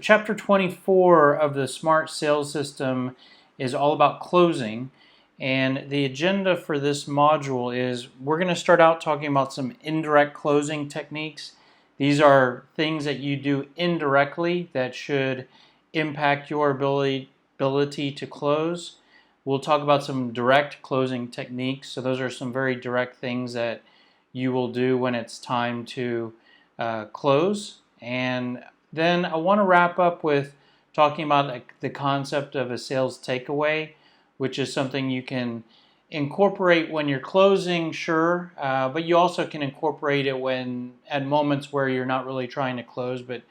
Chapter 24 of the Smart Sales System is all about closing, and the agenda for this module is we're going to start out talking about some indirect closing techniques. These are things that you do indirectly that should impact your ability to close. We'll talk about some direct closing techniques. So those are some very direct things that you will do when it's time to close. And then I want to wrap up with talking about the concept of a sales takeaway, which is something you can incorporate when you're closing, sure, but you also can incorporate it when at moments where you're not really trying to close. But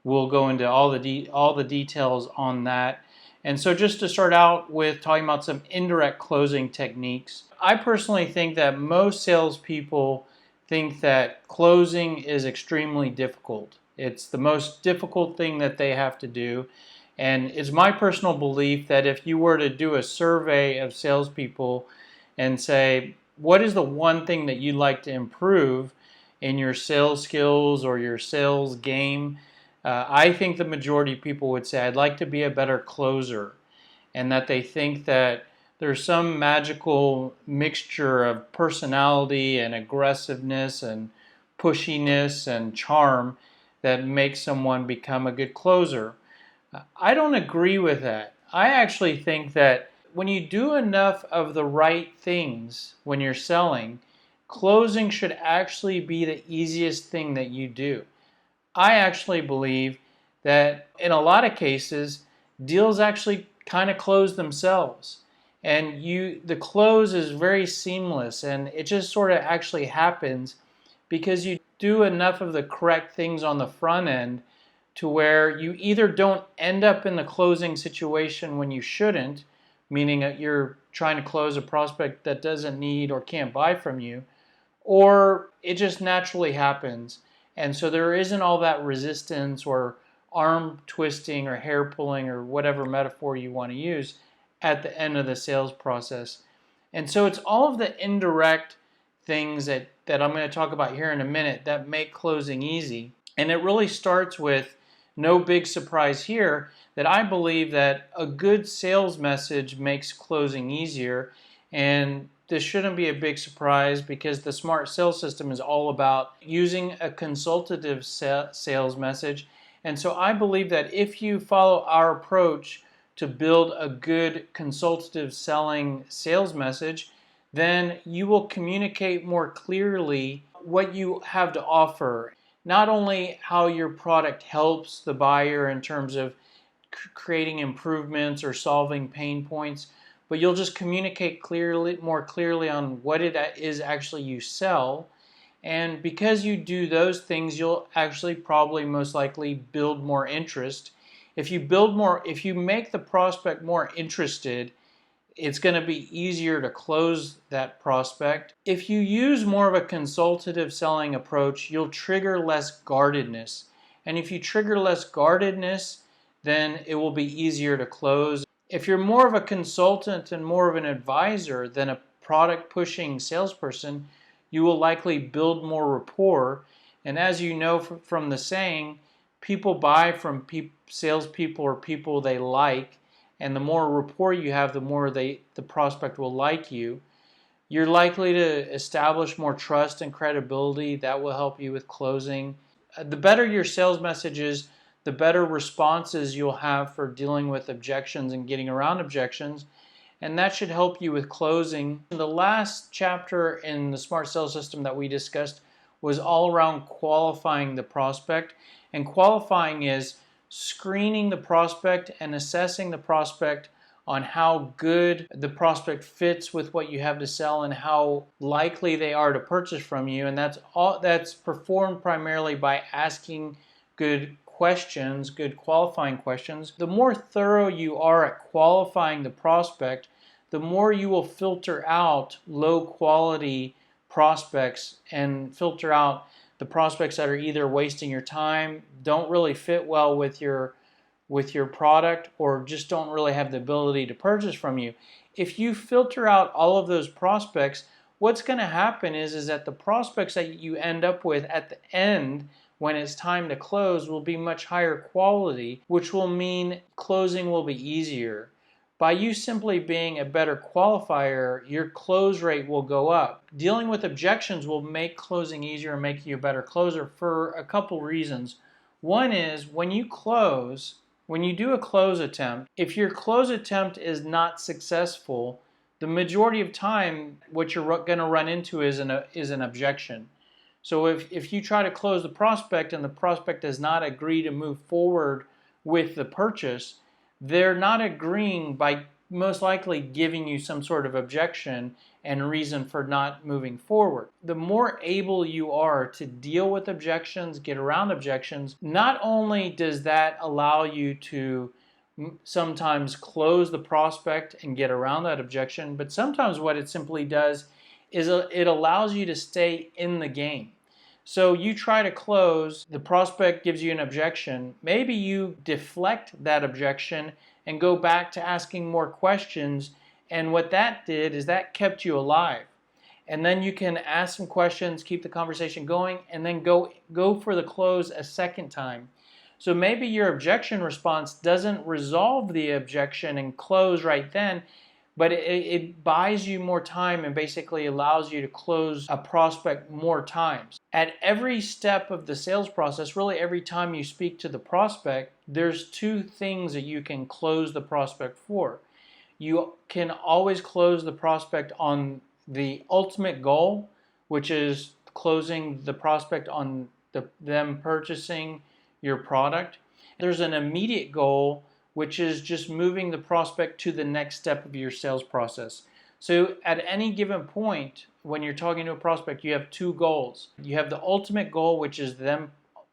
we'll go into all the details on that. And so just to start out with talking about some indirect closing techniques, I personally think that most salespeople think that closing is extremely difficult. It's the most difficult thing that they have to do. And it's my personal belief that if you were to do a survey of salespeople and say, what is the one thing that you'd like to improve in your sales skills or your sales game? I think the majority of people would say, I'd like to be a better closer, and that they think that there's some magical mixture of personality and aggressiveness and pushiness and charm that makes someone become a good closer. I don't agree with that. I actually think that when you do enough of the right things when you're selling, closing should actually be the easiest thing that you do. I actually believe that in a lot of cases, deals actually kind of close themselves. And the close is very seamless, and it just sort of actually happens because you do enough of the correct things on the front end to where you either don't end up in the closing situation when you shouldn't, meaning that you're trying to close a prospect that doesn't need or can't buy from you, or it just naturally happens. And so there isn't all that resistance or arm twisting or hair pulling or whatever metaphor you want to use at the end of the sales process. And so it's all of the indirect things that I'm going to talk about here in a minute that make closing easy. And it really starts with no big surprise here that I believe that a good sales message makes closing easier. And this shouldn't be a big surprise because the Smart Sales System is all about using a consultative sales message. And so I believe that if you follow our approach to build a good consultative selling sales message, then you will communicate more clearly what you have to offer. Not only how your product helps the buyer in terms of creating improvements or solving pain points, but you'll just communicate more clearly on what it is actually you sell. And because you do those things, you'll actually probably most likely build more interest. If you make the prospect more interested, it's going to be easier to close that prospect. If you use more of a consultative selling approach, you'll trigger less guardedness. And if you trigger less guardedness, then it will be easier to close. If you're more of a consultant and more of an advisor than a product pushing salesperson, you will likely build more rapport. And as you know from the saying, people buy from salespeople or people they like. And the more rapport you have, the more the prospect will like you. You're likely to establish more trust and credibility. That will help you with closing. The better your sales message is, the better responses you'll have for dealing with objections and getting around objections. And that should help you with closing. The last chapter in the Smart Sales System that we discussed was all around qualifying the prospect. And qualifying is screening the prospect and assessing the prospect on how good the prospect fits with what you have to sell and how likely they are to purchase from you. And that's performed primarily by asking good questions, good qualifying questions. The more thorough you are at qualifying the prospect, the more you will filter out low quality prospects and filter out the prospects that are either wasting your time, don't really fit well with your product, or just don't really have the ability to purchase from you. If you filter out all of those prospects, what's going to happen is that the prospects that you end up with at the end when it's time to close will be much higher quality, which will mean closing will be easier. By you simply being a better qualifier, your close rate will go up. Dealing with objections will make closing easier and make you a better closer for a couple reasons. One is when you close, when you do a close attempt, if your close attempt is not successful, the majority of time what you're going to run into is an objection. So if you try to close the prospect and the prospect does not agree to move forward with the purchase, they're not agreeing by most likely giving you some sort of objection and reason for not moving forward. The more able you are to deal with objections, get around objections, not only does that allow you to sometimes close the prospect and get around that objection, but sometimes what it simply does is it allows you to stay in the game. So you try to close, the prospect gives you an objection, maybe you deflect that objection and go back to asking more questions, and what that did is that kept you alive. And then you can ask some questions, keep the conversation going, and then go for the close a second time. So maybe your objection response doesn't resolve the objection and close right then, but it buys you more time and basically allows you to close a prospect more times. At every step of the sales process, really every time you speak to the prospect, there's two things that you can close the prospect for. You can always close the prospect on the ultimate goal, which is closing the prospect on them purchasing your product. There's an immediate goal, which is just moving the prospect to the next step of your sales process. So at any given point, when you're talking to a prospect, you have two goals. You have the ultimate goal, which is them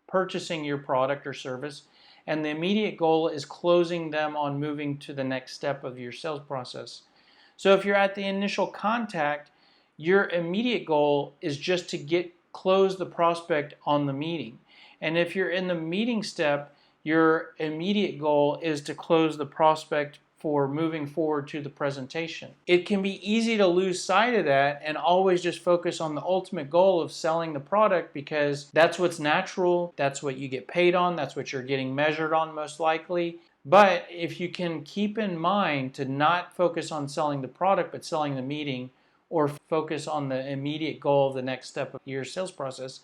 purchasing your product or service, and the immediate goal is closing them on moving to the next step of your sales process. So if you're at the initial contact, your immediate goal is just to close the prospect on the meeting. And if you're in the meeting step, your immediate goal is to close the prospect for moving forward to the presentation. It can be easy to lose sight of that and always just focus on the ultimate goal of selling the product because that's what's natural, that's what you get paid on, that's what you're getting measured on most likely. But if you can keep in mind to not focus on selling the product but selling the meeting, or focus on the immediate goal of the next step of your sales process,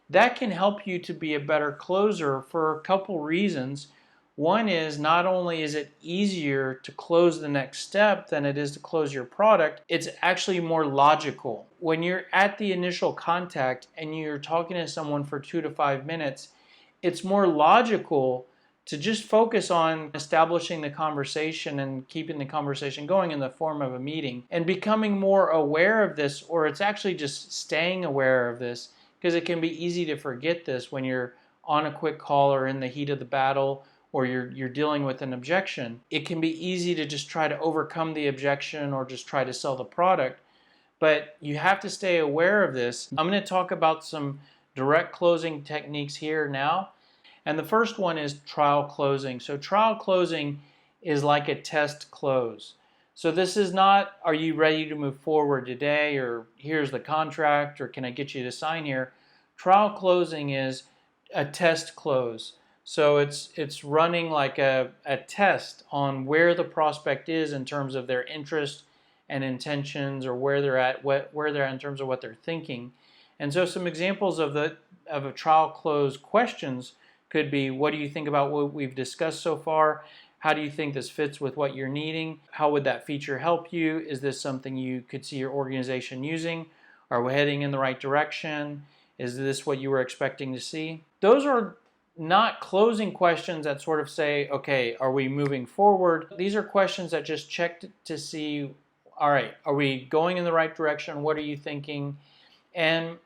that can help you to be a better closer for a couple reasons. One is not only is it easier to close the next step than it is to close your product, it's actually more logical. When you're at the initial contact and you're talking to someone for 2 to 5 minutes, it's more logical to just focus on establishing the conversation and keeping the conversation going in the form of a meeting and becoming more aware of this, or it's actually just staying aware of this, because it can be easy to forget this when you're on a quick call or in the heat of the battle or you're dealing with an objection. It can be easy to just try to overcome the objection or just try to sell the product, but you have to stay aware of this. I'm going to talk about some direct closing techniques here now. And the first one is trial closing. So trial closing is like a test close. So this is not, are you ready to move forward today, or here's the contract, or can I get you to sign here? Trial closing is a test close. So it's running like a test on where the prospect is in terms of their interest and intentions, or where they're at in terms of what they're thinking. And so some examples of a trial close questions could be, what do you think about what we've discussed so far? How do you think this fits with what you're needing? How would that feature help you? Is this something you could see your organization using? Are we heading in the right direction? Is this what you were expecting to see? Those are not closing questions that sort of say, okay, are we moving forward? These are questions that just check to see, all right, are we going in the right direction? What are you thinking? And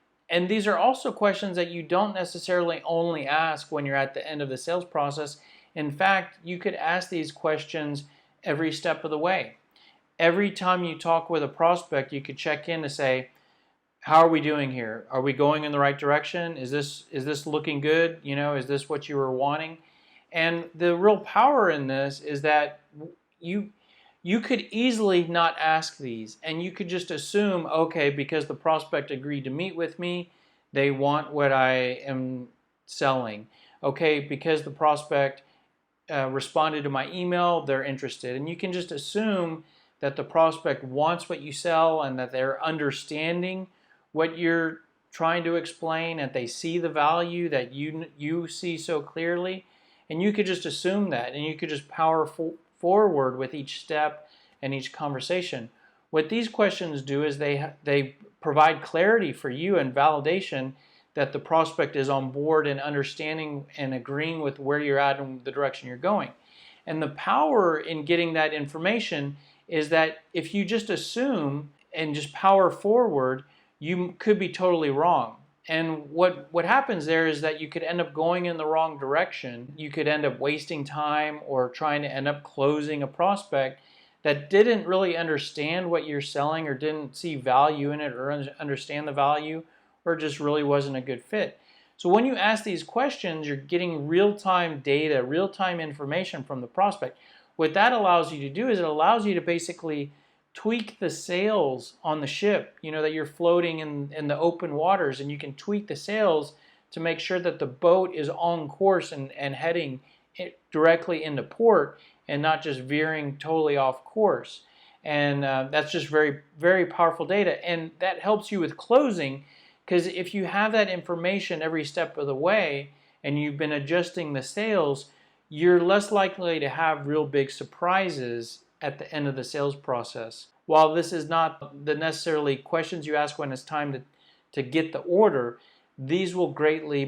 these are also questions that you don't necessarily only ask when you're at the end of the sales process. In fact, you could ask these questions every step of the way. Every time you talk with a prospect, you could check in to say, how are we doing here? Are we going in the right direction? Is this looking good? Is this what you were wanting? And the real power in this is that you could easily not ask these, and you could just assume, okay, because the prospect agreed to meet with me, they want what I am selling. Okay, because the prospect responded to my email, they're interested. And you can just assume that the prospect wants what you sell and that they're understanding what you're trying to explain, that they see the value that you see so clearly. And you could just assume that, and you could just power forward with each step and each conversation. What these questions do is they provide clarity for you and validation that the prospect is on board and understanding and agreeing with where you're at and the direction you're going. And the power in getting that information is that if you just assume and just power forward, you could be totally wrong. And what happens there is that you could end up going in the wrong direction. You could end up wasting time or trying to end up closing a prospect that didn't really understand what you're selling or didn't see value in it or understand the value or just really wasn't a good fit. So when you ask these questions, you're getting real-time data, real-time information from the prospect. What that allows you to do is it allows you to basically tweak the sails on the ship, that you're floating in the open waters, and you can tweak the sails to make sure that the boat is on course and heading directly into port and not just veering totally off course. And that's just very, very powerful data. And that helps you with closing, because if you have that information every step of the way and you've been adjusting the sails, you're less likely to have real big surprises at the end of the sales process. While this is not the necessarily questions you ask when it's time to get the order, these will greatly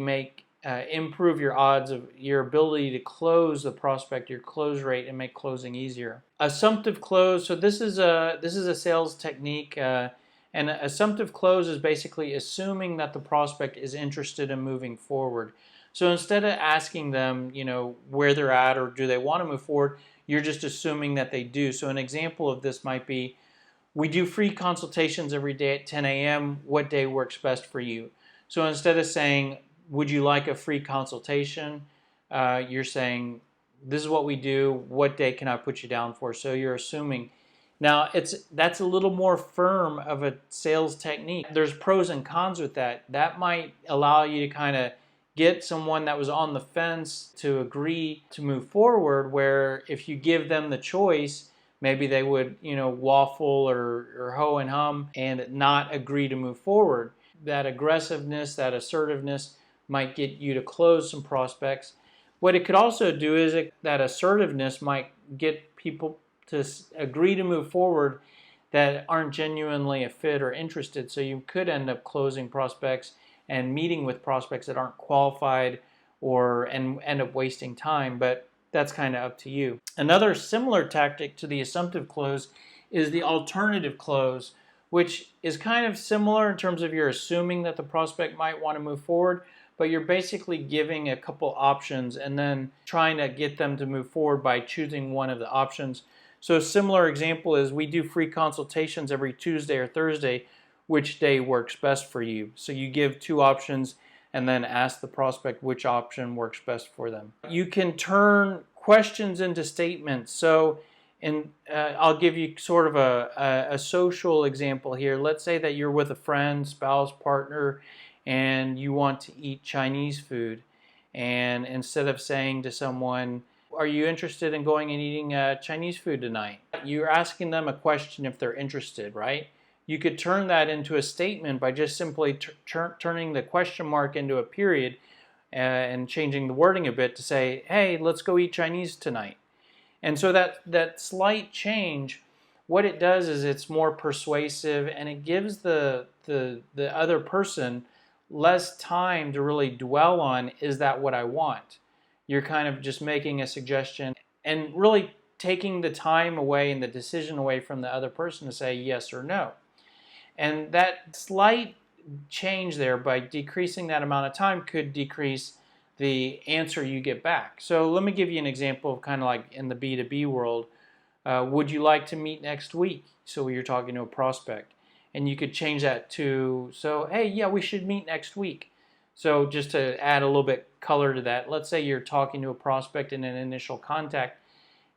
improve your odds of your ability to close the prospect, your close rate, and make closing easier. Assumptive close. So this is a sales technique, and assumptive close is basically assuming that the prospect is interested in moving forward. So instead of asking them, where they're at or do they want to move forward, you're just assuming that they do. So an example of this might be, we do free consultations every day at 10 a.m. What day works best for you? So instead of saying, would you like a free consultation? You're saying, this is what we do. What day can I put you down for? So you're assuming. Now, that's a little more firm of a sales technique. There's pros and cons with that. That might allow you to kind of get someone that was on the fence to agree to move forward, where if you give them the choice, maybe they would, waffle or ho and hum and not agree to move forward. That aggressiveness, that assertiveness might get you to close some prospects. What it could also do is that assertiveness might get people to agree to move forward that aren't genuinely a fit or interested. So you could end up closing prospects and meeting with prospects that aren't qualified and end up wasting time, but that's kind of up to you. Another similar tactic to the assumptive close is the alternative close, which is kind of similar in terms of you're assuming that the prospect might want to move forward, but you're basically giving a couple options and then trying to get them to move forward by choosing one of the options. So a similar example is we do free consultations every Tuesday or Thursday. Which day works best for you? So you give two options and then ask the prospect which option works best for them. You can turn questions into statements. So I'll give you sort of a social example here. Let's say that you're with a friend, spouse, partner, and you want to eat Chinese food. And instead of saying to someone, are you interested in going and eating Chinese food tonight? You're asking them a question if they're interested, right? You could turn that into a statement by just simply turning the question mark into a period and changing the wording a bit to say, hey, let's go eat Chinese tonight. And so that slight change, what it does is it's more persuasive, and it gives the other person less time to really dwell on, is that what I want? You're kind of just making a suggestion and really taking the time away and the decision away from the other person to say yes or no. And that slight change there, by decreasing that amount of time, could decrease the answer you get back. So let me give you an example of kind of like in the B2B world. Would you like to meet next week? So you're talking to a prospect. And you could change that to, so, hey, yeah, we should meet next week. So just to add a little bit color to that, let's say you're talking to a prospect in an initial contact,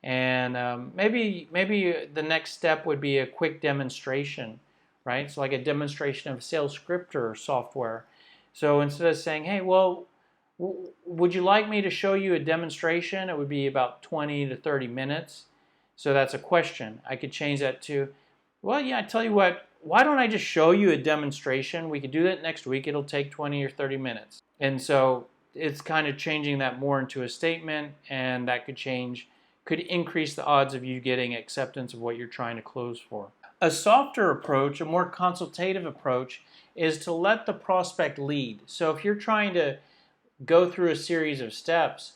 and maybe the next step would be a quick demonstration, right? So like a demonstration of sales script or software. So instead of saying, hey, well, Would you like me to show you a demonstration? It would be about 20 to 30 minutes. So that's a question. I could change that to, well, yeah, I tell you what, why don't I just show you a demonstration? We could do that next week. It'll take 20 or 30 minutes. And so it's kind of changing that more into a statement, and that could increase the odds of you getting acceptance of what you're trying to close for. A softer approach, a more consultative approach, is to let the prospect lead. So if you're trying to go through a series of steps,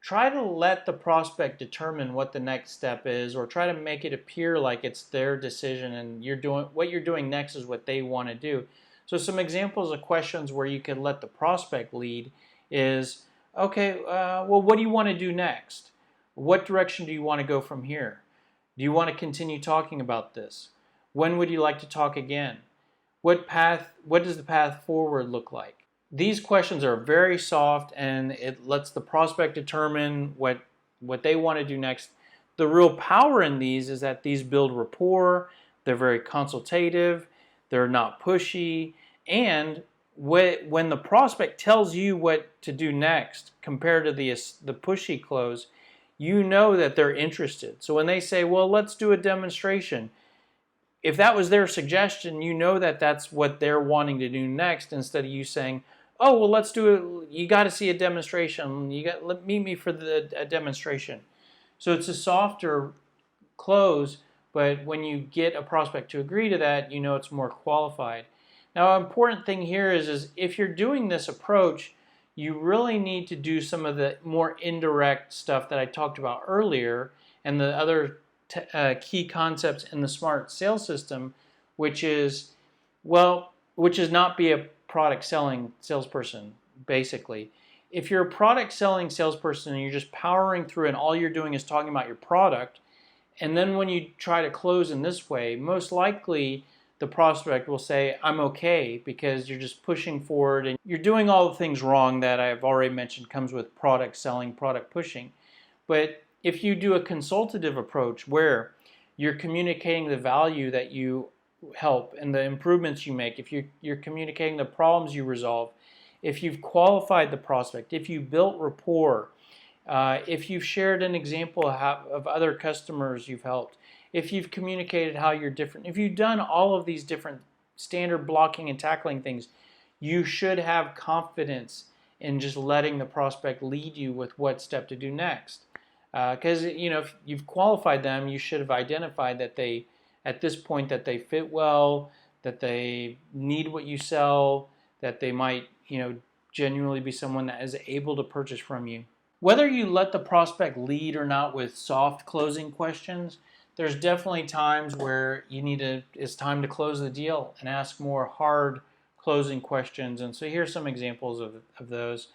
try to let the prospect determine what the next step is, or try to make it appear like it's their decision and what you're doing next is what they want to do. So some examples of questions where you could let the prospect lead is, okay, well, what do you want to do next? What direction do you want to go from here? Do you want to continue talking about this? When would you like to talk again? What does the path forward look like? These questions are very soft, and it lets the prospect determine what they want to do next. The real power in these is that these build rapport, they're very consultative, they're not pushy, and when the prospect tells you what to do next compared to the pushy close, you know that they're interested. So when they say, well, let's do a demonstration, if that was their suggestion, you know that that's what they're wanting to do next, instead of you saying, oh, well, let's do it. You got to see a demonstration. Meet me for a demonstration. So it's a softer close, but when you get a prospect to agree to that, you know it's more qualified. Now, an important thing here is if you're doing this approach, you really need to do some of the more indirect stuff that I talked about earlier, and the other key concepts in the smart sales system, which is not be a product selling salesperson, basically. If you're a product selling salesperson and you're just powering through and all you're doing is talking about your product, and then when you try to close in this way, most likely the prospect will say, I'm okay, because you're just pushing forward and you're doing all the things wrong that I've already mentioned comes with product selling, product pushing. But if you do a consultative approach where you're communicating the value that you help and the improvements you make, if you're communicating the problems you resolve, if you've qualified the prospect, if you've built rapport, if you've shared an example of other customers you've helped, if you've communicated how you're different, if you've done all of these different standard blocking and tackling things, you should have confidence in just letting the prospect lead you with what step to do next. Because if you've qualified them, you should have identified that at this point, that they fit well, that they need what you sell, that they might genuinely be someone that is able to purchase from you. Whether you let the prospect lead or not with soft closing questions, there's definitely times where it's time to close the deal and ask more hard closing questions. And so here's some examples of those.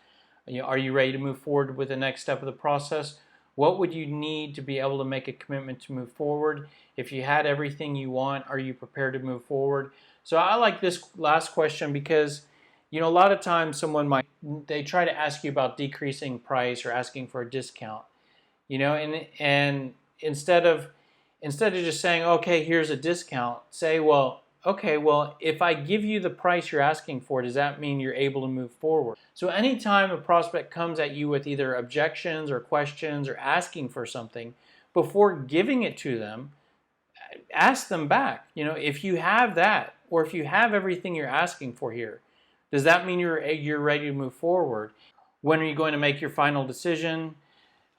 Are you ready to move forward with the next step of the process? What would you need to be able to make a commitment to move forward? If you had everything you want, are you prepared to move forward? So I like this last question because a lot of times they try to ask you about decreasing price or asking for a discount, and instead of just saying, okay, here's a discount, say, well, okay, well, if I give you the price you're asking for, does that mean you're able to move forward? So anytime a prospect comes at you with either objections or questions or asking for something, before giving it to them, ask them back, if you have that, or if you have everything you're asking for here, does that mean you're ready to move forward? When are you going to make your final decision?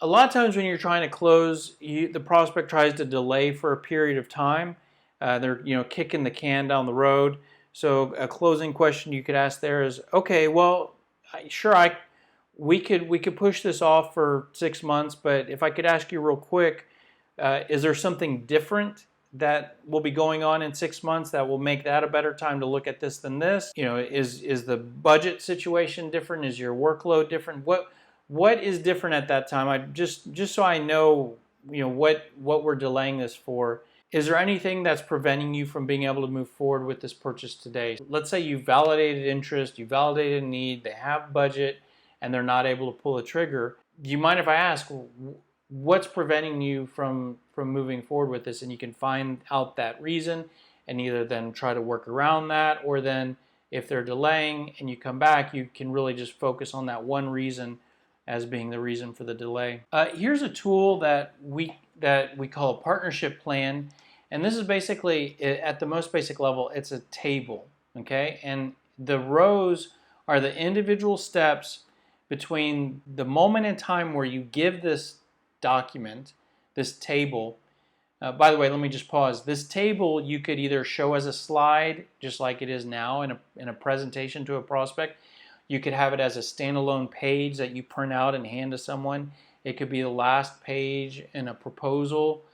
A lot of times when you're trying to close, the prospect tries to delay for a period of time. They're kicking the can down the road. So a closing question you could ask there is, okay, well, we could push this off for 6 months, but if I could ask you real quick, is there something different that will be going on in 6 months that will make that a better time to look at this than this? Is the budget situation different? Is your workload different? What is different at that time? I just so I know, what we're delaying this for. Is there anything that's preventing you from being able to move forward with this purchase today? Let's say you validated interest, you validated need, they have budget, and they're not able to pull a trigger. Do you mind if I ask, what's preventing you from moving forward with this? And you can find out that reason and either then try to work around that, or then If they're delaying and you come back, you can really just focus on that one reason as being the reason for the delay. Here's a tool that we call a partnership plan, and this is basically, at the most basic level, it's a table, okay? And the rows are the individual steps between the moment in time where you give this document, this table. By the way, let me just pause. This table you could either show as a slide, just like it is now in a presentation to a prospect. You could have it as a standalone page that you print out and hand to someone. It could be the last page in a proposal.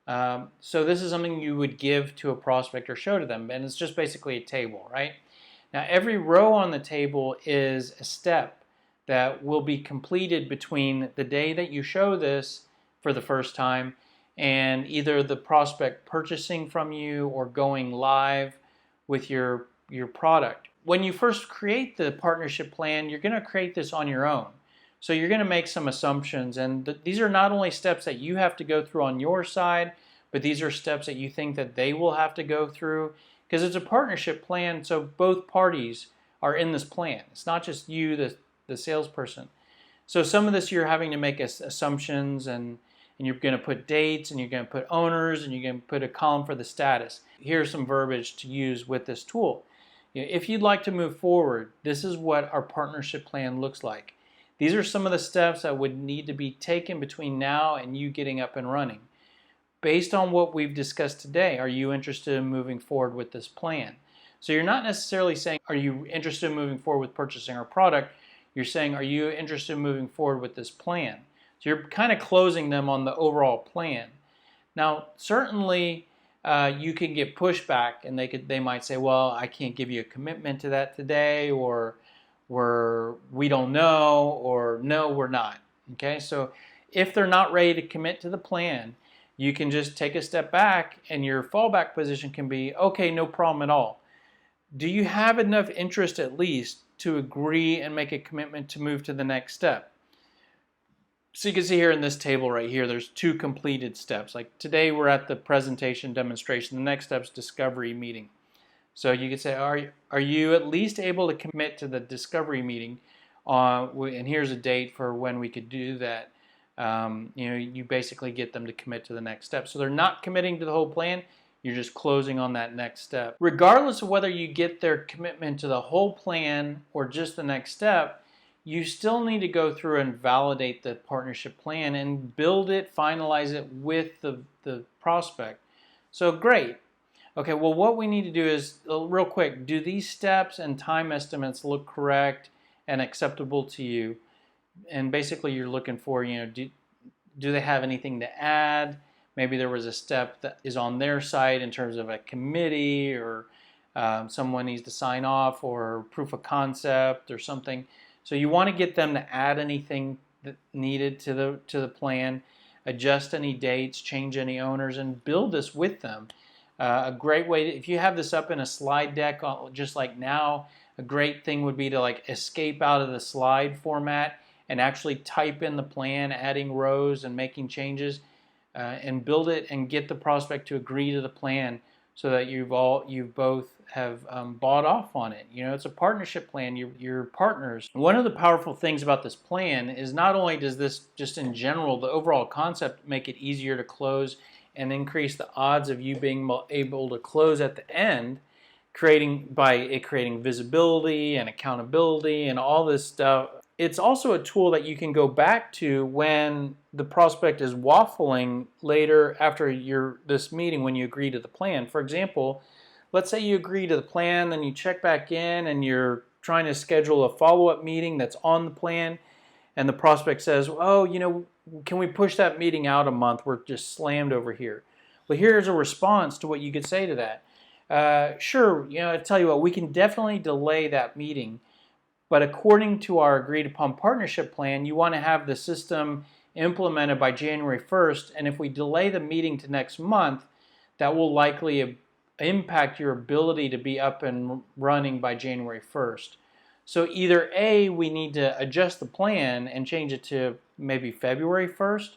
So this is something you would give to a prospect or show to them, and it's just basically a table, right? Now every row on the table is a step that will be completed between the day that you show this for the first time and either the prospect purchasing from you or going live with your product. When you first create the partnership plan, you're going to create this on your own. So you're going to make some assumptions, and these are not only steps that you have to go through on your side, but these are steps that you think that they will have to go through, because it's a partnership plan, so both parties are in this plan. It's not just you, the salesperson. So some of this you're having to make assumptions, and you're going to put dates, and you're going to put owners, and you're going to put a column for the status. Here's some verbiage to use with this tool. If you'd like to move forward, this is what our partnership plan looks like. These are some of the steps that would need to be taken between now and you getting up and running. Based on what we've discussed today, are you interested in moving forward with this plan? So you're not necessarily saying, are you interested in moving forward with purchasing our product? You're saying, are you interested in moving forward with this plan? So you're kind of closing them on the overall plan. Now, certainly you can get pushback, and they might say, well, I can't give you a commitment to that today, or we don't know, or no, we're not. Okay, so if they're not ready to commit to the plan, you can just take a step back, and your fallback position can be, okay, no problem at all. Do you have enough interest at least to agree and make a commitment to move to the next step? So you can see here in this table right here, there's 2 completed steps. Like today we're at the presentation demonstration. The next step's discovery meeting. So you could say, are you at least able to commit to the discovery meeting? And here's a date for when we could do that. You basically get them to commit to the next step. So they're not committing to the whole plan. You're just closing on that next step. Regardless of whether you get their commitment to the whole plan or just the next step, you still need to go through and validate the partnership plan and build it, finalize it with the prospect. So great. Okay, well, what we need to do is, real quick, do these steps and time estimates look correct and acceptable to you? And basically you're looking for, do they have anything to add? Maybe there was a step that is on their side in terms of a committee, or someone needs to sign off, or proof of concept or something. So you want to get them to add anything that needed to the plan, adjust any dates, change any owners, and build this with them. A great way, if you have this up in a slide deck, just like now, a great thing would be to escape out of the slide format and actually type in the plan, adding rows and making changes, and build it and get the prospect to agree to the plan, so that you both have bought off on it. It's a partnership plan. You're partners. One of the powerful things about this plan is not only does this, just in general, the overall concept make it easier to close and increase the odds of you being able to close at the end, creating visibility and accountability and all this stuff. It's also a tool that you can go back to when the prospect is waffling later after this meeting, when you agree to the plan. For example, let's say you agree to the plan, then you check back in and you're trying to schedule a follow-up meeting that's on the plan, and the prospect says, oh, can we push that meeting out a month? We're just slammed over here. Well, here's a response to what you could say to that. Sure, I tell you what, we can definitely delay that meeting, but according to our agreed upon partnership plan, you want to have the system implemented by January 1st, and if we delay the meeting to next month, that will likely impact your ability to be up and running by January 1st. So either A, we need to adjust the plan and change it to maybe February 1st,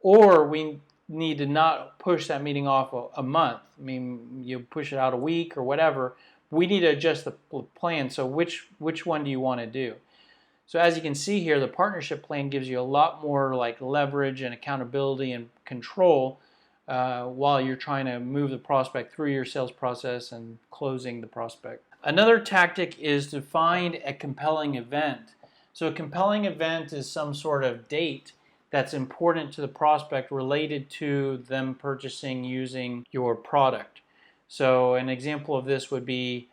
or we need to not push that meeting off a month. I mean, you push it out a week or whatever, we need to adjust the plan. So which one do you want to do? So as you can see here, the partnership plan gives you a lot more like leverage and accountability and control while you're trying to move the prospect through your sales process and closing the prospect. Another tactic is to find a compelling event. So a compelling event is some sort of date that's important to the prospect related to them purchasing using your product. So an example of this would be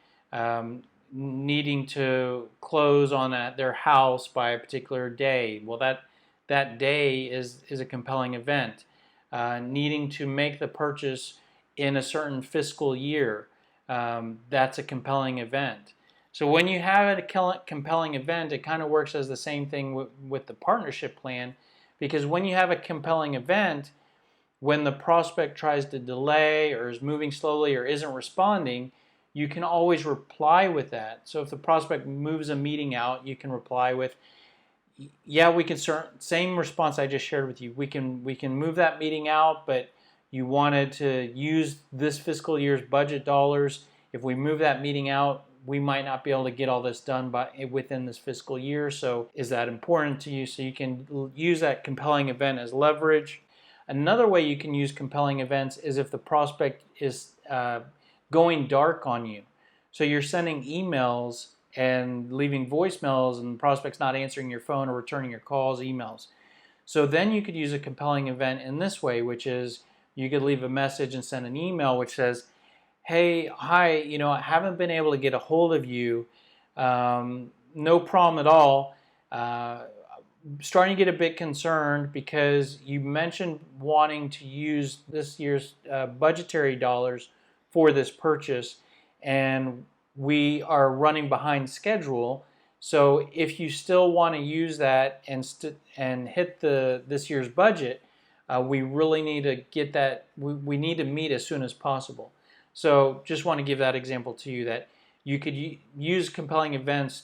needing to close on their house by a particular day. Well, that day is a compelling event. Needing to make the purchase in a certain fiscal year, that's a compelling event. So when you have a compelling event, it kind of works as the same thing with the partnership plan, because when you have a compelling event, when the prospect tries to delay or is moving slowly or isn't responding, you can always reply with that. So if the prospect moves a meeting out, you can reply with, yeah, we can same response I just shared with you. We can move that meeting out, but you wanted to use this fiscal year's budget dollars. If we move that meeting out, we might not be able to get all this done within this fiscal year. So is that important to you? So you can use that compelling event as leverage. Another way you can use compelling events is if the prospect is going dark on you. So you're sending emails and leaving voicemails and the prospect's not answering your phone or returning your calls, emails. So then you could use a compelling event in this way, which is you could leave a message and send an email which says, hey, hi, I haven't been able to get a hold of you. No problem at all. Starting to get a bit concerned because you mentioned wanting to use this year's budgetary dollars for this purchase, and we are running behind schedule. So if you still want to use that and hit this year's budget, we really need to get that. We need to meet as soon as possible. So just want to give that example to you that you could use compelling events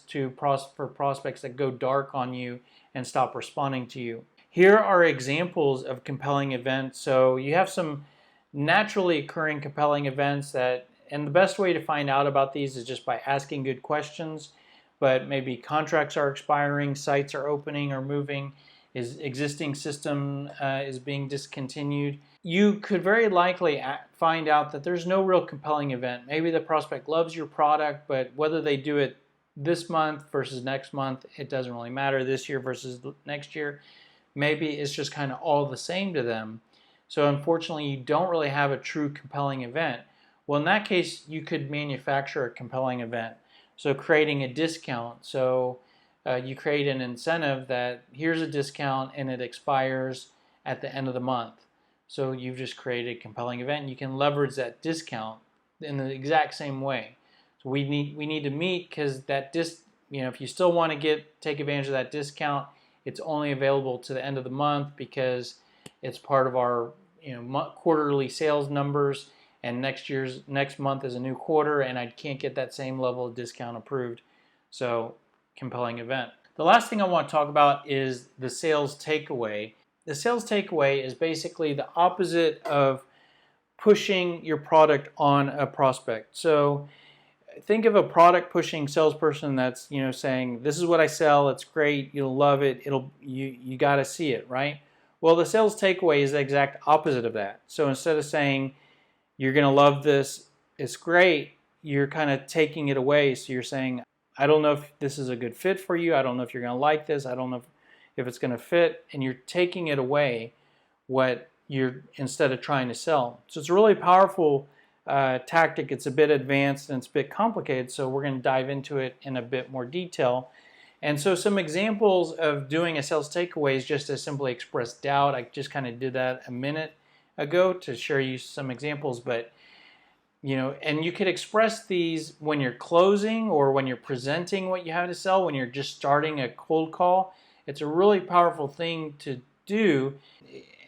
for prospects that go dark on you and stop responding to you. Here are examples of compelling events. So you have some naturally occurring compelling events and the best way to find out about these is just by asking good questions. But maybe contracts are expiring, sites are opening or moving, existing system is being discontinued. You could very likely find out that there's no real compelling event. Maybe the prospect loves your product, but whether they do it this month versus next month, it doesn't really matter. This year versus next year, maybe it's just kind of all the same to them. So unfortunately, you don't really have a true compelling event. Well, in that case, you could manufacture a compelling event. So creating a discount. So you create an incentive that here's a discount and it expires at the end of the month. So you've just created a compelling event and you can leverage that discount in the exact same way. So we need to meet because if you still want to take advantage of that discount, it's only available to the end of the month because it's part of our quarterly sales numbers, and next month is a new quarter and I can't get that same level of discount approved. So compelling event. The last thing I want to talk about is the sales takeaway. The sales takeaway is basically the opposite of pushing your product on a prospect. So think of a product pushing salesperson that's saying, this is what I sell, it's great, you'll love it, you got to see it, right? Well, the sales takeaway is the exact opposite of that. So instead of saying you're going to love this, it's great, you're kind of taking it away. So you're saying, I don't know if this is a good fit for you, I don't know if you're going to like this, I don't know if it's going to fit, and you're taking it away what you're instead of trying to sell. So it's a really powerful tactic. It's a bit advanced and it's a bit complicated, so we're going to dive into it in a bit more detail. And so some examples of doing a sales takeaway is just to simply express doubt. I just kind of did that a minute ago to share you some examples, but and you could express these when you're closing or when you're presenting what you have to sell, when you're just starting a cold call. It's a really powerful thing to do.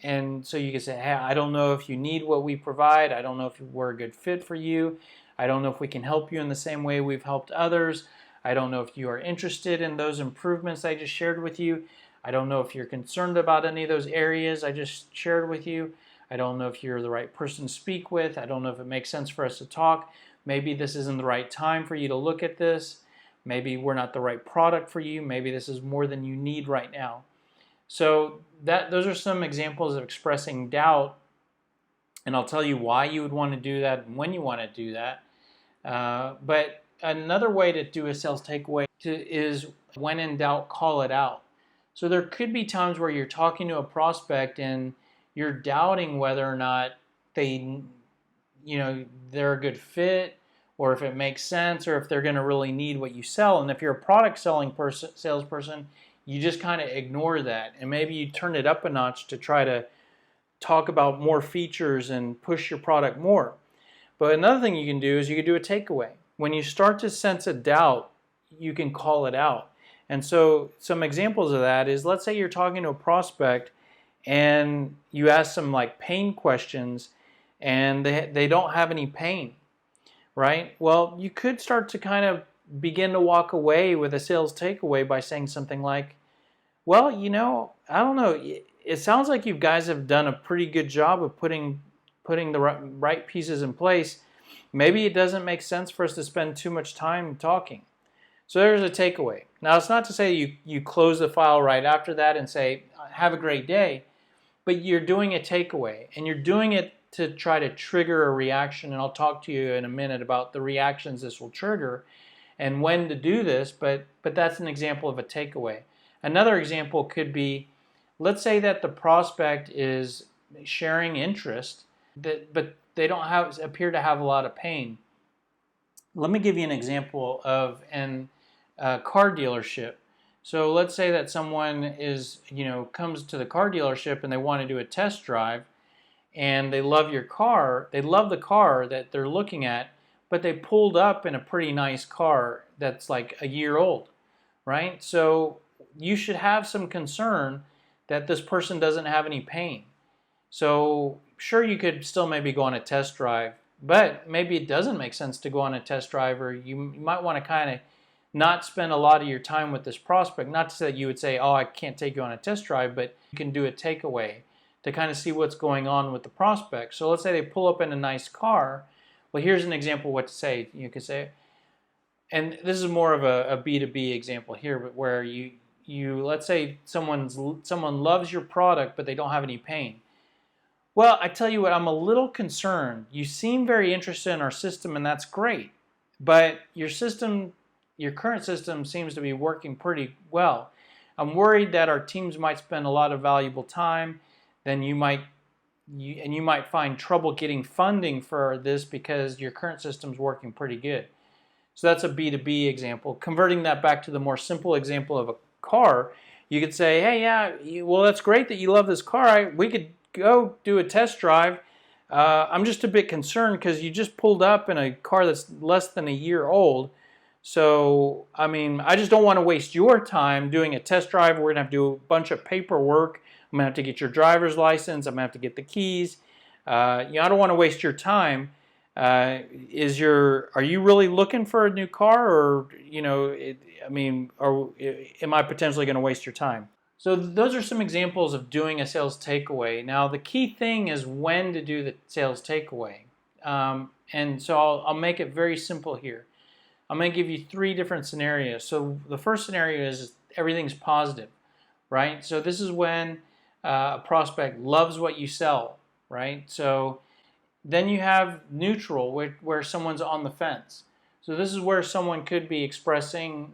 And so you can say, hey, I don't know if you need what we provide. I don't know if we're a good fit for you. I don't know if we can help you in the same way we've helped others. I don't know if you are interested in those improvements I just shared with you. I don't know if you're concerned about any of those areas I just shared with you. I don't know if you're the right person to speak with. I don't know if it makes sense for us to talk. maybe this isn't the right time for you to look at this. Maybe we're not the right product for you. Maybe this is more than you need right now. So those are some examples of expressing doubt, and I'll tell you why you would want to do that and when you want to do that. But another way to do a sales takeaway is when in doubt, call it out. So there could be times where you're talking to a prospect and you're doubting whether or not they're a good fit, or if it makes sense, or if they're going to really need what you sell. And if you're a product salesperson, you just kind of ignore that, and maybe you turn it up a notch to try to talk about more features and push your product more. But another thing you can do is you can do a takeaway. When you start to sense a doubt, you can call it out. And so some examples of that is, let's say you're talking to a prospect and you ask some like pain questions and they don't have any pain, right? Well, you could start to kind of begin to walk away with a sales takeaway by saying something like, well, I don't know. It sounds like you guys have done a pretty good job of putting the right pieces in place. Maybe it doesn't make sense for us to spend too much time talking. So there's a takeaway. Now, it's not to say you close the file right after that and say, have a great day, but you're doing a takeaway, and you're doing it to try to trigger a reaction, and I'll talk to you in a minute about the reactions this will trigger and when to do this, but that's an example of a takeaway. Another example could be, let's say that the prospect is sharing interest, but they don't appear to have a lot of pain. Let me give you an example of a car dealership. So let's say that someone comes to the car dealership and they want to do a test drive, and they love your car. They love the car that they're looking at, but they pulled up in a pretty nice car that's like a year old, right? So you should have some concern that this person doesn't have any pain. So sure, you could still maybe go on a test drive, but maybe it doesn't make sense to go on a test drive, or you might want to kind of not spend a lot of your time with this prospect. Not to say that you would say, oh, I can't take you on a test drive, but you can do a takeaway to kind of see what's going on with the prospect. So let's say they pull up in a nice car. Well, here's an example of what to say. You could say, and this is more of a B2B example here, but where you let's say someone loves your product, but they don't have any pain. Well, I tell you what, I'm a little concerned. You seem very interested in our system, and that's great, but your current system seems to be working pretty well. I'm worried that our teams might spend a lot of valuable time. Then you might find trouble getting funding for this because your current system's working pretty good. So that's a B2B example. Converting that back to the more simple example of a car, you could say, hey, yeah, well, that's great that you love this car. We could go do a test drive. I'm just a bit concerned because you just pulled up in a car that's less than a year old. So, I mean, I just don't want to waste your time doing a test drive. We're going to have to do a bunch of paperwork. I'm going to have to get your driver's license. I'm going to have to get the keys. I don't want to waste your time. Are you really looking for a new car, or, am I potentially going to waste your time? So those are some examples of doing a sales takeaway. Now, the key thing is when to do the sales takeaway. And so I'll make it very simple here. I'm going to give you 3 different scenarios. So the first scenario is everything's positive, right? So this is when a prospect loves what you sell, right? So then you have neutral, where someone's on the fence. So this is where someone could be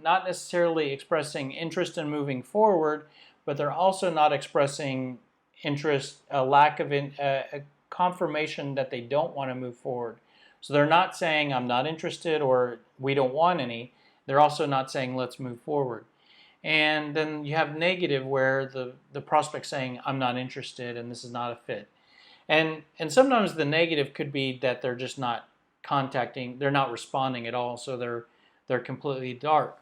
not necessarily expressing interest in moving forward, but they're also not expressing interest, a lack of a confirmation that they don't want to move forward. So they're not saying, I'm not interested, or we don't want any. They're also not saying, let's move forward. And then you have negative, where the prospect's saying, I'm not interested and this is not a fit. And sometimes the negative could be that they're just not contacting, they're not responding at all, so they're completely dark.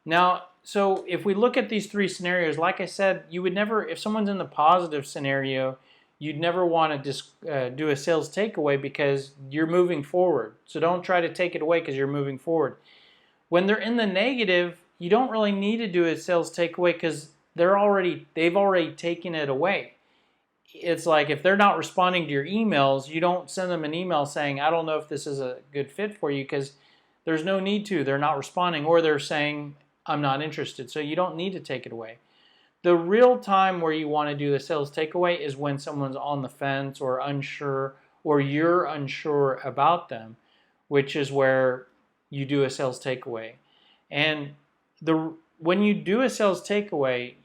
Now, so if we look at these 3 scenarios, like I said, you would never, if someone's in the positive scenario, you'd never want to do a sales takeaway because you're moving forward. So don't try to take it away because you're moving forward. When they're in the negative, you don't really need to do a sales takeaway because they've already taken it away. it's like if they're not responding to your emails, you don't send them an email saying, I don't know if this is a good fit for you, because there's no need to. They're not responding, or they're saying, I'm not interested. So you don't need to take it away. The real time where you want to do the sales takeaway is when someone's on the fence or unsure, or you're unsure about them, which is where you do a sales takeaway. And when you do a sales takeaway,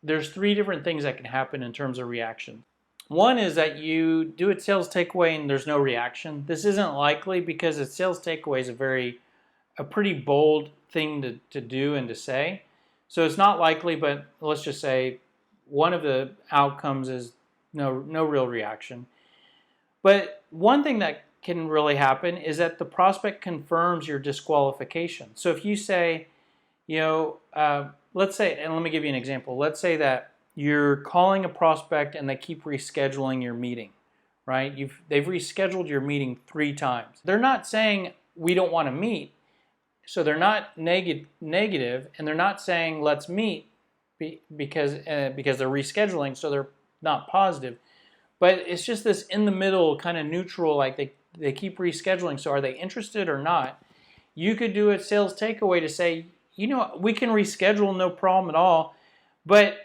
there's three different things that can happen in terms of reaction. One is that you do a sales takeaway and there's no reaction. This isn't likely because a sales takeaway is a pretty bold thing to do and to say. So it's not likely, but let's just say one of the outcomes is no real reaction. But one thing that can really happen is that the prospect confirms your disqualification. So if you say, let's say, and let me give you an example. Let's say that you're calling a prospect and they keep rescheduling your meeting, right? They've rescheduled your meeting 3 times. They're not saying we don't want to meet, so they're not negative, and they're not saying let's meet because they're rescheduling, so they're not positive. But it's just this in the middle kind of neutral, like they keep rescheduling. So are they interested or not? You could do a sales takeaway to say, we can reschedule, no problem at all, but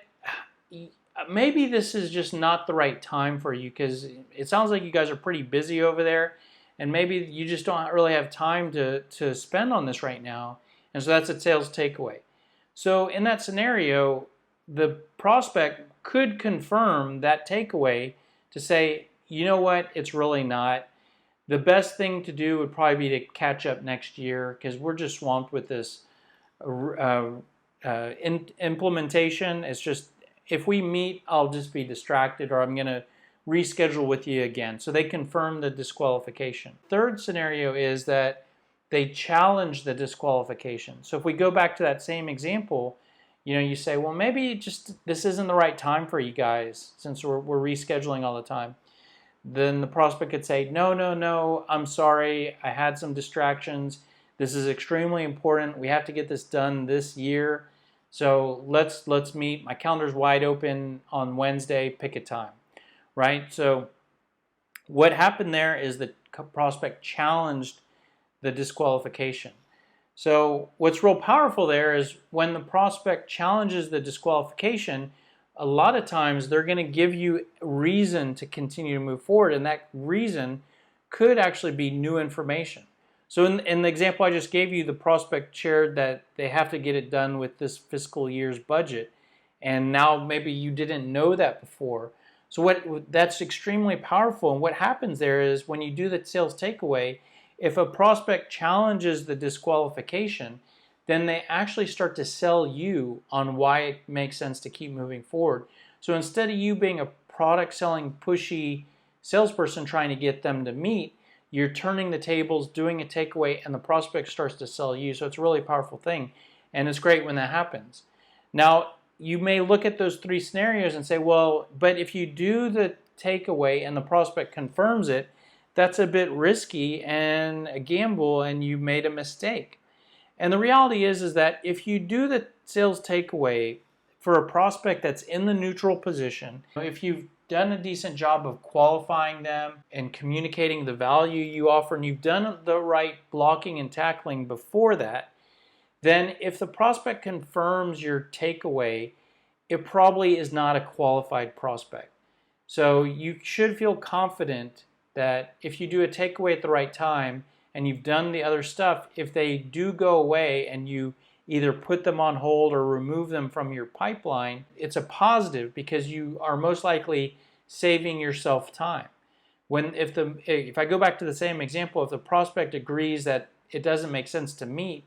maybe this is just not the right time for you, because it sounds like you guys are pretty busy over there, and maybe you just don't really have time to spend on this right now. And so that's a sales takeaway. So in that scenario, the prospect could confirm that takeaway to say, you know what, it's really not. The best thing to do would probably be to catch up next year, because we're just swamped with this implementation. It's just, if we meet, I'll just be distracted, or I'm going to reschedule with you again. So they confirm the disqualification. Third scenario is that they challenge the disqualification. So if we go back to that same example, you say, well, maybe this isn't the right time for you guys, since we're rescheduling all the time. Then the prospect could say, no, I'm sorry, I had some distractions. This is extremely important. We have to get this done this year. So let's meet. My calendar's wide open on Wednesday. Pick a time, right? So what happened there is the prospect challenged the disqualification. So what's real powerful there is when the prospect challenges the disqualification, a lot of times they're going to give you reason to continue to move forward, and that reason could actually be new information. So in the example I just gave you, the prospect shared that they have to get it done with this fiscal year's budget, and now maybe you didn't know that before. So that's extremely powerful, and what happens there is when you do the sales takeaway, if a prospect challenges the disqualification, then they actually start to sell you on why it makes sense to keep moving forward. So instead of you being a product selling pushy salesperson trying to get them to meet, you're turning the tables, doing a takeaway, and the prospect starts to sell you. So it's a really powerful thing, and it's great when that happens. Now, you may look at those 3 scenarios and say, well, but if you do the takeaway and the prospect confirms it, that's a bit risky and a gamble, and you made a mistake. And the reality is that if you do the sales takeaway for a prospect that's in the neutral position, if you've done a decent job of qualifying them and communicating the value you offer, and you've done the right blocking and tackling before that, then if the prospect confirms your takeaway, it probably is not a qualified prospect. So you should feel confident that if you do a takeaway at the right time and you've done the other stuff, if they do go away and you either put them on hold or remove them from your pipeline, it's a positive, because you are most likely saving yourself time. If I go back to the same example, if the prospect agrees that it doesn't make sense to meet,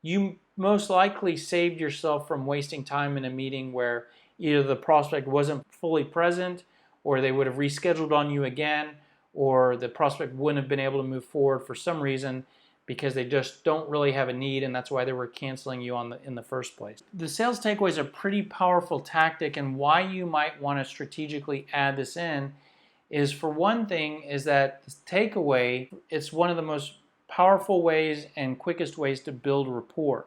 you most likely saved yourself from wasting time in a meeting where either the prospect wasn't fully present, or they would have rescheduled on you again, or the prospect wouldn't have been able to move forward for some reason because they just don't really have a need, and that's why they were canceling you in the first place. The sales takeaway is a pretty powerful tactic, and why you might want to strategically add this in is, for one thing, is that the takeaway, it's one of the most powerful ways and quickest ways to build rapport.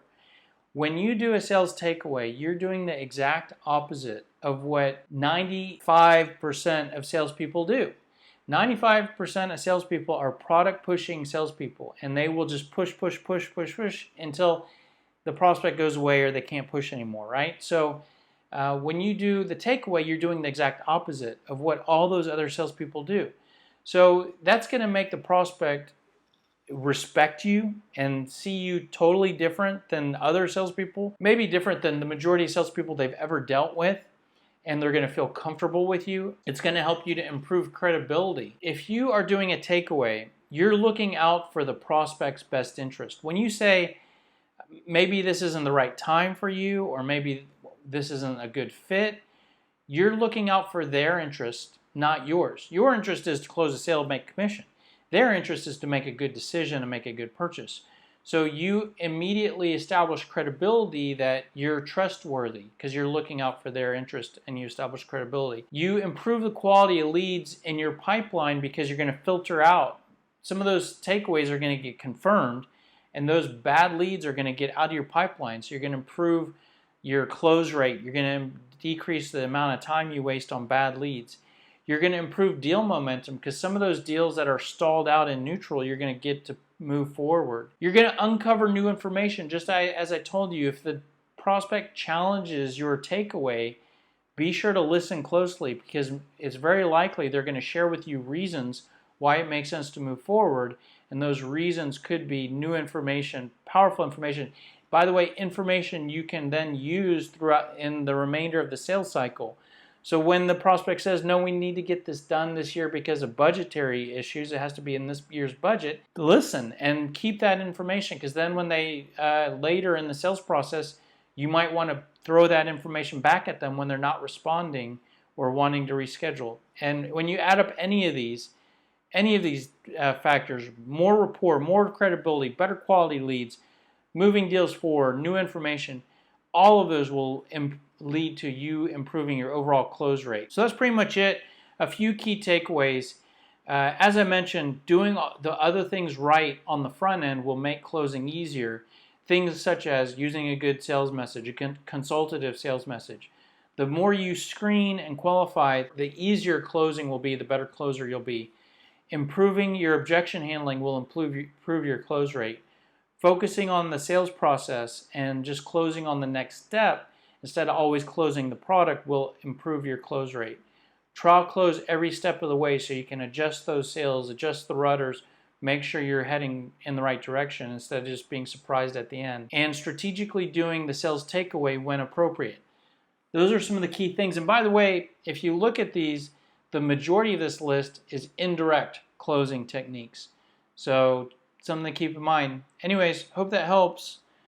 When you do a sales takeaway, you're doing the exact opposite of what 95% of salespeople do. 95% of salespeople are product pushing salespeople, and they will just push until the prospect goes away or they can't push anymore, right? So when you do the takeaway, you're doing the exact opposite of what all those other salespeople do. So that's going to make the prospect respect you and see you totally different than other salespeople, maybe different than the majority of salespeople they've ever dealt with, and they're going to feel comfortable with you. It's going to help you to improve credibility. If you are doing a takeaway, you're looking out for the prospect's best interest. When you say, maybe this isn't the right time for you, or maybe this isn't a good fit, you're looking out for their interest, not yours. Your interest is to close a sale and make commission. Their interest is to make a good decision and make a good purchase. So you immediately establish credibility that you're trustworthy because you're looking out for their interest, and you establish credibility. You improve the quality of leads in your pipeline because you're going to filter out. Some of those takeaways are going to get confirmed, and those bad leads are going to get out of your pipeline. So you're going to improve your close rate. You're going to decrease the amount of time you waste on bad leads. You're going to improve deal momentum because some of those deals that are stalled out in neutral, you're going to get to move forward. You're going to uncover new information. Just as I told you, if the prospect challenges your takeaway, be sure to listen closely because it's very likely they're going to share with you reasons why it makes sense to move forward, and those reasons could be new information, powerful information. By the way, information you can then use throughout in the remainder of the sales cycle. So when the prospect says, no, we need to get this done this year because of budgetary issues, it has to be in this year's budget, listen and keep that information, because then when they, later in the sales process, you might want to throw that information back at them when they're not responding or wanting to reschedule. And when you add up any of these factors, more rapport, more credibility, better quality leads, moving deals forward, new information, all of those will lead to you improving your overall close rate. So that's pretty much it. A few key takeaways. As I mentioned, doing the other things right on the front end will make closing easier. Things such as using a good sales message, a consultative sales message. The more you screen and qualify, the easier closing will be, the better closer you'll be. Improving your objection handling will improve your close rate. Focusing on the sales process and just closing on the next step instead of always closing the product will improve your close rate. Trial close every step of the way so you can adjust those sales, adjust the rudders, make sure you're heading in the right direction instead of just being surprised at the end. And strategically doing the sales takeaway when appropriate. Those are some of the key things. And by the way, if you look at these, the majority of this list is indirect closing techniques. So something to keep in mind. Anyways, hope that helps.